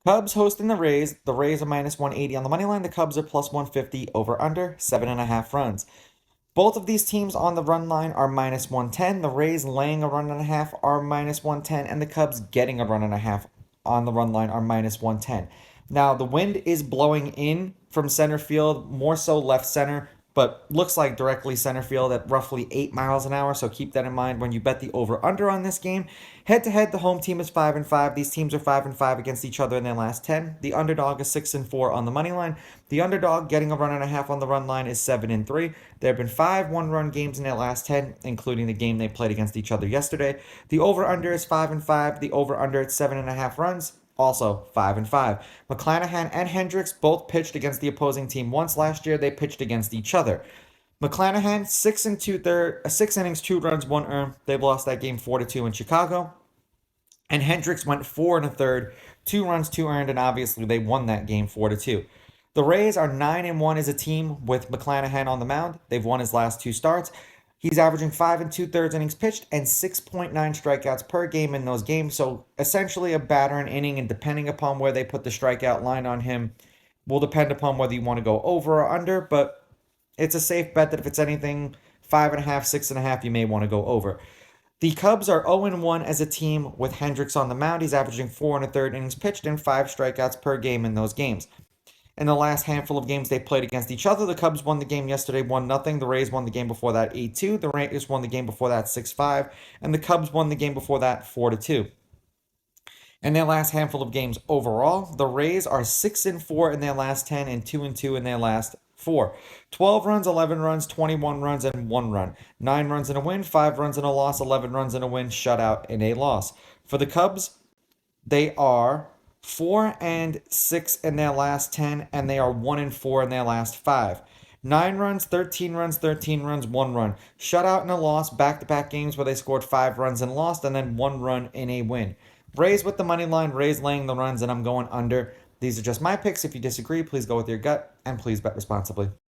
Cubs hosting the Rays. The Rays are minus 180 on the money line. The Cubs are plus 150 over under 7.5 runs. Both of these teams on the run line are minus 110. The Rays laying a run and a half are minus 110, and the Cubs getting a run and a half on the run line are minus 110. Now, the wind is blowing in from center field, more so left center, but looks like directly center field at roughly 8 miles an hour. So keep that in mind when you bet the over under on this game. Head to head, the home team is 5-5. These teams are 5-5 against each other in their last 10. The underdog is 6-4 on the money line. The underdog getting a run and a half on the run line is 7-3. There have been 5 one-run games in their last 10, including the game they played against each other yesterday. The over-under is 5-5. The over-under at 7.5 runs, also 5-5. McClanahan and Hendricks both pitched against the opposing team once last year. They pitched against each other. McClanahan, 6 innings, 2 runs, 1 earned. They've lost that game 4-2 in Chicago. And Hendricks went 4 1/3, 2 runs, 2 earned, and obviously they won that game 4-2. The Rays are 9-1 as a team with McClanahan on the mound. They've won his last 2 starts. He's averaging 5 2/3 innings pitched and 6.9 strikeouts per game in those games. So essentially a batter an inning, and depending upon where they put the strikeout line on him, will depend upon whether you want to go over or under. But it's a safe bet that if it's anything 5.5, 6.5, you may want to go over. The Cubs are 0-1 as a team with Hendricks on the mound. He's averaging 4 1/3 innings pitched and 5 strikeouts per game in those games. In the last handful of games they played against each other, the Cubs won the game yesterday 1-0. The Rays won the game before that 8-2. The Rays won the game before that 6-5. And the Cubs won the game before that 4-2. In their last handful of games overall, the Rays are 6-4 in their last 10 and 2-2 in their last 4. 12 runs, 11 runs, 21 runs, and 1 run. 9 runs and a win, 5 runs and a loss, 11 runs and a win, shutout and a loss. For the Cubs, they are 4-6 in their last 10, and they are 1-4 in their last 5. 9 runs, 13 runs, 13 runs, 1 run. Shutout and a loss, back-to-back games where they scored 5 runs and lost, and then 1 run in a win. Rays with the money line, Rays laying the runs, and I'm going under. These are just my picks. If you disagree, please go with your gut, and please bet responsibly.